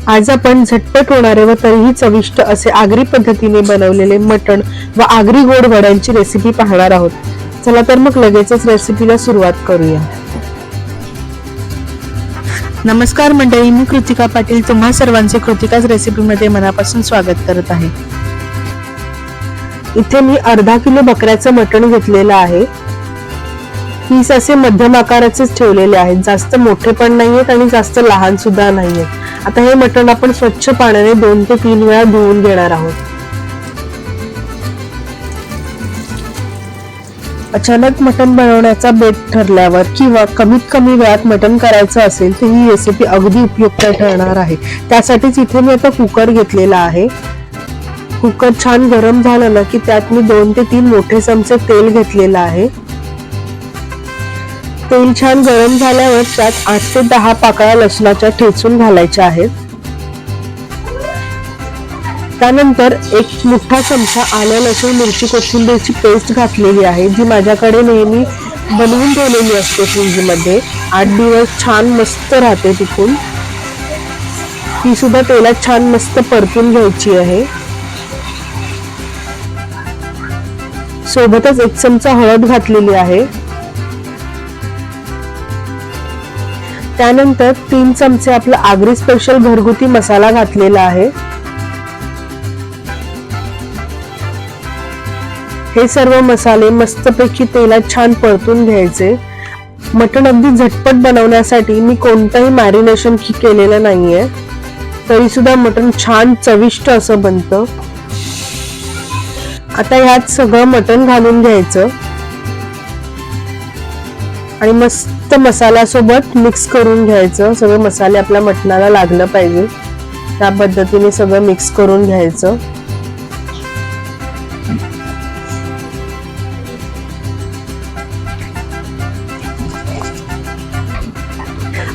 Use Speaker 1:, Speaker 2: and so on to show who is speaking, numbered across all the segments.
Speaker 1: आज आपण झटपट होणारे व तरीही चविष्ट असे आगरी पद्धतीने बनवलेले मटण व आगरी गोड वड्यांची रेसिपी पाहणार आहोत। चला तर मग लगेचच रेसिपीला सुरुवात करूया। नमस्कार मंडळी, मी कृतिका पाटील तुम्हा सर्वांचे कृतिकाच रेसिपीमध्ये मनापासून स्वागत करत आहे। इथे मी अर्धा किलो बकऱ्याचं मटण घेतलेलं आहे। पीस असे मध्यम आकाराचेच ठेवलेले आहेत, जास्त मोठे पण नाहीयेत आणि जास्त लहान सुद्धा नाहीयेत। आता हे मटण आपण स्वच्छ पाण्याने 2 ते 3 वेळा धुवून घेणार आहोत। अचानक मटण बनवण्याचा बेत ठरल्यावर किंवा कमीत कमी वेळात मटण करायचं असेल तर ही रेसिपी अगदी उपयुक्त ठरणार आहे। त्यासाठीच इथे मी आता कुकर घेतलेला आहे। कुकर छान गरम झालं ना की त्यात मी 2 ते 3 मोठे चमचे तेल घेतलेलं आहे। तेल छान गरम झाल्यावर त्यात 8 ते 10 पाकळ्या लसणाच्या ठेचून घालायच्या आहेत। त्यानंतर 1 मोठा चमचा आलं लसूण मिरची कोथिंबीरची पेस्ट घातलेली आहे, जी माझ्याकडे नेहमी बनवून ठेवलेली असते फ्रीजमध्ये। 8 दिवस छान मस्त राहते टिकून। ती सुद्धा तेलात छान मस्त परतून घ्यायची आहे। सोबतच 1 चमचा हळद घातलेली आहे। त्यानंतर 3 चमचे आपला आगरी स्पेशल घरगुती मसाला घातलेला आहे। हे सर्व मसाले मस्तपैकी तेलात छान परतून घ्यायचे। मटण अगदी झटपट बनवण्यासाठी मी कोणतंही मॅरिनेशन केलेलं नाहीये, तरी सुद्धा मटण छान चविष्ट असं बनतं। आता यात सगळं मटण घालून घ्यायचं आणि मस्त मसाल्यासोबत मिक्स करून घ्यायचं। सगळे मसाले आपल्या मटणाला लागलं पाहिजे, त्या पद्धतीने सगळं मिक्स करून घ्यायचं।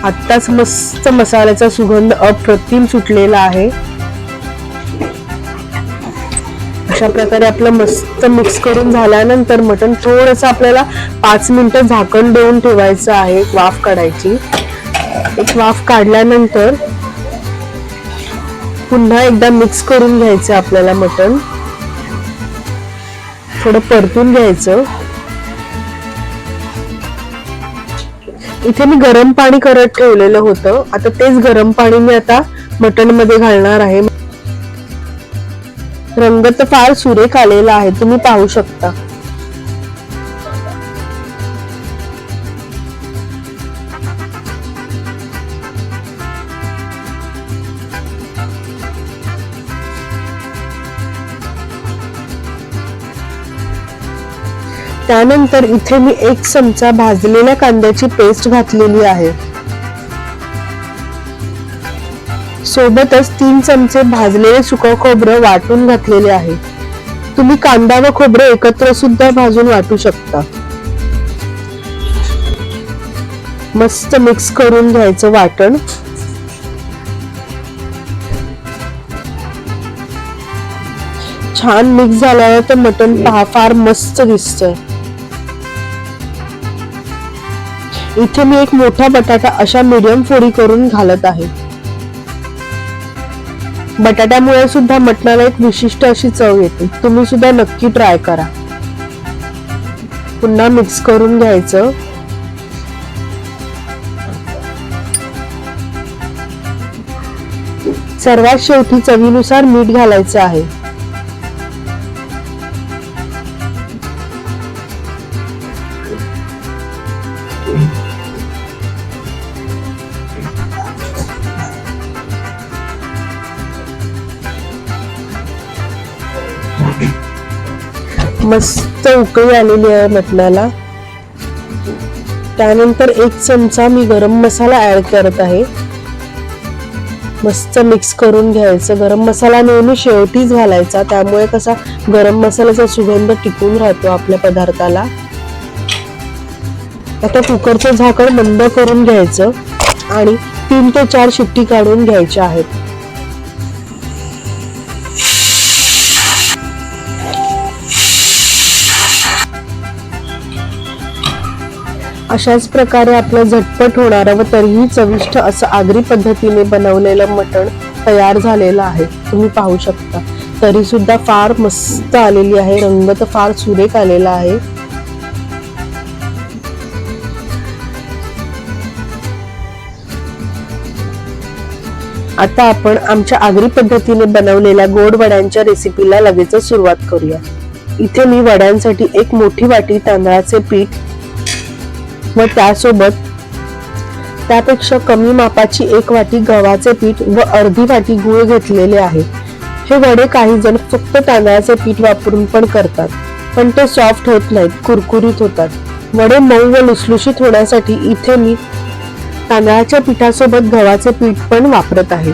Speaker 1: आत्ताच मस्त मसाल्याचा सुगंध अप्रतिम सुटलेला आहे। अशा प्रकारे आपलं मस्त मिक्स करून झाल्यानंतर मटण थोडंसं आपल्याला 5 मिनिटं झाकण देऊन ठेवायचं आहे। वाफ काढायची। एक वाफ काढल्यानंतर पुन्हा एकदा मिक्स करून घ्यायचं आपल्याला। मटण थोडं परतून घ्यायचं। इथे मी गरम पाणी करत ठेवलेलं होतं, आता तेच गरम पाणी मी आता मटण मध्ये घालणार आहे। रंग तर फार सुरेख आलेला आहे, तुम्ही पाहू शकता। त्यानंतर इथे मी 1 चमचा भाजलेल्या कांद्याची पेस्ट घातलेली आहे। सोबतच 3 चमचे भाजलेले सुकं खोबरं वाटून घातलेले आहे। तुम्ही कांदा व खोबरं एकत्र सुद्धा भाजून वाटू शकता। मस्त मिक्स करून घ्यायचं वाटण। छान मिक्स झाल्यावर तर मटण फार मस्त दिसतंय। इथे मी 1 मोठा बटाटा अशा मीडियम फोडी करून घालत आहे। बटाट्यामुळे सुद्धा मटणाला एक विशिष्ट अशी चव येते, तुम्ही सुद्धा नक्की ट्राय करा। पुन्हा मिक्स करून घ्यायचं। सर्वात शेवटी चवीनुसार मीठ घालायचं आहे। मस्त उकळी आलेली आहे मटणाला। त्यानंतर 1 चमचा मी गरम मसाला ऍड करत आहे। मस्त मिक्स करून घ्यायचं। गरम मसाला नेहमी शेवटीच घालायचा, त्यामुळे कसा गरम मसाल्याचा सुगंध टिकून राहतो आपल्या पदार्थाला। आता कुकरचं झाकण बंद करून घ्यायचं आणि 3 ते 4 शिट्टी काढून घ्यायच्या आहेत। अशाच प्रकारे आपलं झटपट होणारं व तरीही चविष्ट असं आगरी पद्धतीने बनवलेलं मटण तयार झालेला आहे, तुम्ही पाहू शकता. तरी सुद्धा फार मस्त आलेली आहे, रंग तर फार सुरेख आलेला आहे. आता आपण आमच्या आगरी पद्धतीने बनवलेल्या गोड वड्यांच्या रेसिपीला लगेच सुरुवात करूया. इथे मी वड्यांसाठी एक मोठी वाटी तांदळाचे पीठ व त्यासोबत त्यापेक्षा कमी मापाची एक वाटी गव्हाचे पीठ व अर्धी वाटी गूळ घेतलेले आहे. हे वडे काही जण फक्त तांदळाचे पीठ वापरून पण करतात, पण ते सॉफ्ट होत नाहीत, कुरकुरीत होतात. वडे मऊ व लुसलुशीत होण्यासाठी इथे मी तांदळाच्या पिठासोबत गव्हाचे पीठ पण वापरत आहे.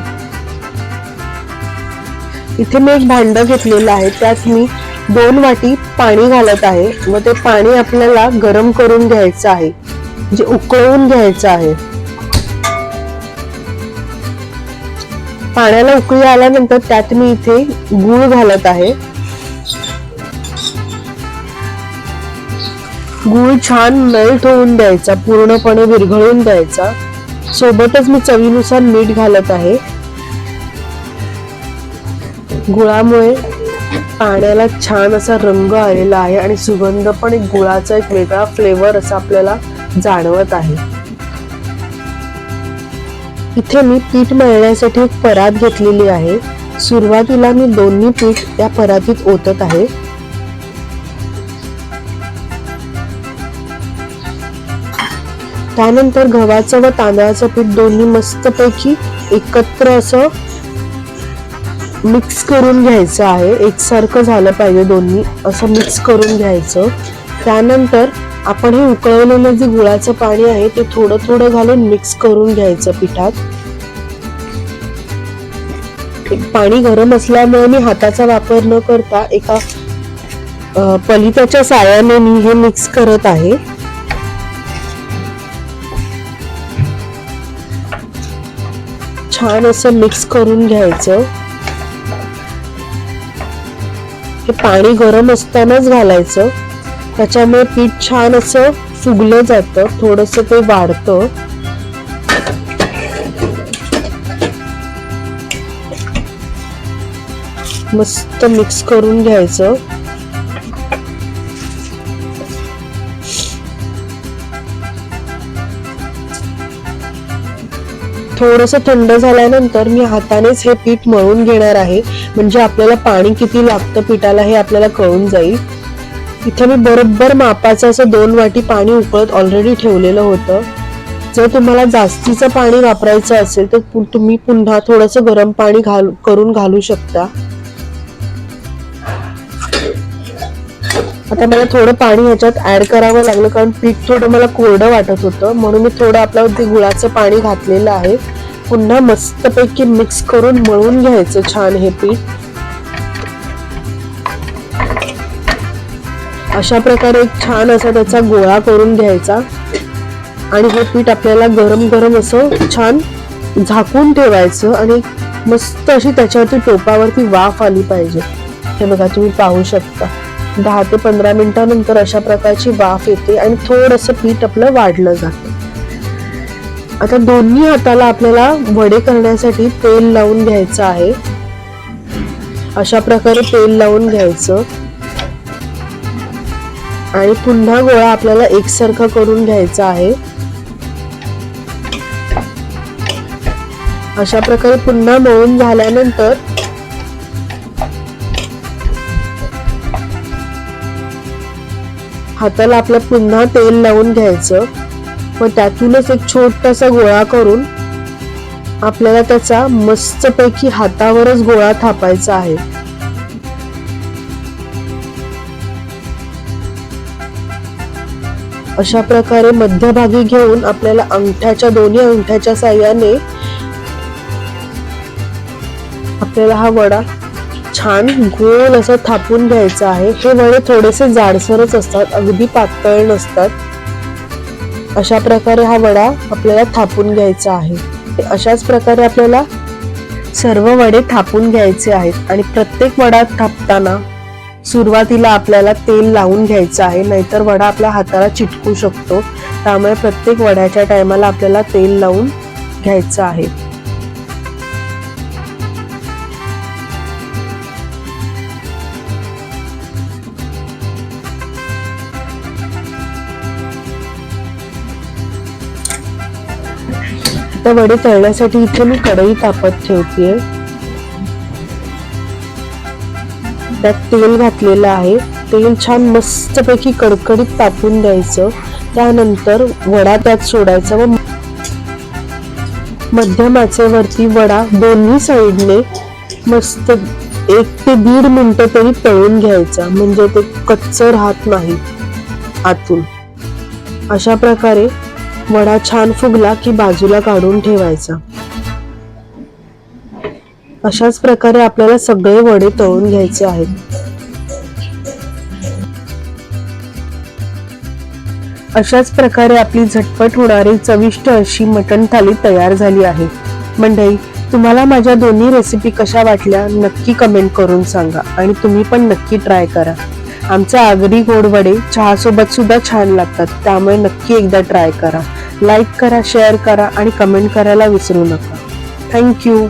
Speaker 1: इथे मी एक भांड घेतलेलं आहे, त्यात मी 2 वाटी पाणी घालत आहे व ते पाणी आपल्याला गरम करून घ्यायचं आहे, म्हणजे उकळवून घ्यायचं आहे. पाण्याला उकळी आल्यानंतर त्यात मी इथे गूळ घालत आहे. गूळ छान मेल्ट होऊन द्यायचा, पूर्णपणे विरघळून द्यायचा. सोबतच मी चवीनुसार मीठ घालत आहे. गुळामुळे पाण्याला छान असा रंग आलेला आहे आणि सुगंध पण एक गुळाचा एक वेगळा फ्लेवर असा आपल्याला जाणवत आहे. इथे मी पीठ मळण्यासाठी एक परात घेतलेली आहे. सुरुवातीला मी दोन्ही पीठ या परातीत ओतत आहे. त्यानंतर गव्हाचं व तांदळाचं पीठ दोन्ही मस्तपैकी एकत्र असं मिक्स करून घ्यायचं आहे. एकसारखं झालं पाहिजे, दोन्ही असं मिक्स करून घ्यायचं. त्यानंतर आपण हे उकळवलेलं जे गुळाचं पाणी आहे ते थोडं थोडं घालून मिक्स करून घ्यायचं पिठात. पाणी गरम असल्यामुळे मी हाताचा वापर न करता एका पलित्याच्या साहाय्याने मी हे मिक्स करत आहे. छान असं मिक्स करून घ्यायचं. हे पाणी गरम असतानाच घालायचं, त्याच्यामुळे पीठ छान असं फुगलं जातं, थोडंसं ते वाढतं. मस्त मिक्स करून घ्यायचं. थोडंसं थंड झाल्यानंतर मी हातानेच हे पीठ मळून घेणार आहे, म्हणजे आपल्याला पाणी किती लागतं पिठाला हे आपल्याला कळून जाईल. इथे मी बरोबर मापाचं असं 2 वाटी पाणी उकळत ऑलरेडी ठेवलेलं होतं. जर तुम्हाला जास्तीचं पाणी वापरायचं असेल तर तुम्ही पुन्हा थोडंसं गरम पाणी करून घालू शकता. आता मला थोडं पाणी ह्याच्यात ऍड करावं लागलं, कारण पीठ थोडं मला कोरडं वाटत होतं, म्हणून मी थोडं आपलं ते गुळाचं पाणी घातलेलं आहे. पुन्हा मस्तपैकी मिक्स करून मळून घ्यायचं छान हे पीठ. अशा प्रकारे एक छान असा त्याचा गोळा करून घ्यायचा आणि हे पीठ आपल्याला गरम गरम असं छान झाकून ठेवायचं आणि मस्त अशी त्याच्यावरती टोपावरती वाफ आली पाहिजे. हे बघा, तुम्ही पाहू शकता 10 ते 15 मिनिटांनंतर अशा प्रकारची वाफ येते आणि थोडंसं पीठ आपलं वाढलं जातं. आता दोन्ही हाताला आपल्याला वडे करण्यासाठी तेल लावून घ्यायचं आहे. अशा प्रकारे तेल लावून घ्यायचं आणि पुन्हा गोळा आपल्याला एकसारखा करून घ्यायचा आहे. अशा प्रकारे पुन्हा मळून झाल्यानंतर हाताला आपल्या पुन्हा तेल लावून घ्यायचं व त्यातूनच एक छोटासा गोळा करून आपल्याला त्याचा मस्तपैकी हातावरच गोळा थापायचा आहे. अशा प्रकारे मध्यभागी घेऊन आपल्याला दोन्ही अंगठ्याच्या साहाय्याने आपल्याला हा वडा छान गोल असं थापून घ्यायचा आहे. हे वडे थोडेसे जाडसरच असतात, अगदी पातळ नसतात. अशा प्रकारे हा वडा आपल्याला थापून घ्यायचा आहे. अशाच प्रकारे आपल्याला सर्व वडे थापून घ्यायचे आहेत आणि प्रत्येक वडा थापताना सुरुवातीला आपल्याला तेल लावून घ्यायचं आहे, नाहीतर वडा आपल्या हाताला चिटकू शकतो. त्यामुळे प्रत्येक वड्याच्या टायमाला आपल्याला तेल लावून घ्यायचं आहे. आता वडे तळण्यासाठी इथे मी कढई तापत ठेवतेय. त्यात तेल घातलेलं आहे. तेल छान मस्तपैकी कडकडीत तापून द्यायचं. त्यानंतर वडा त्यात सोडायचा व मध्यम आचेवरती वडा दोन्ही साईडने मस्त 1 ते 1.5 मिनिटं तरी तळून घ्यायचा, म्हणजे ते कच्चं राहत नाही आतून. अशा प्रकारे वडा छान फुगला की बाजूला काढून ठेवायचा. अशाच प्रकारे आपल्याला सगळे वडे तळून घ्यायचे आहेत. अशाच प्रकारे आपली झटपट होणारी चविष्ट अशी मटण थाली तयार झाली आहे. मंडळी, तुम्हाला माझ्या दोन्ही रेसिपी कशा वाटल्या नक्की कमेंट करून सांगा आणि तुम्ही पण नक्की ट्राय करा. आमचे आगरी गोड वडे चहासोबत सुद्धा छान लागतात, त्यामुळे नक्की एकदा ट्राय करा. लाईक करा, शेअर करा आणि कमेंट करायला विसरू नका. थँक्यू.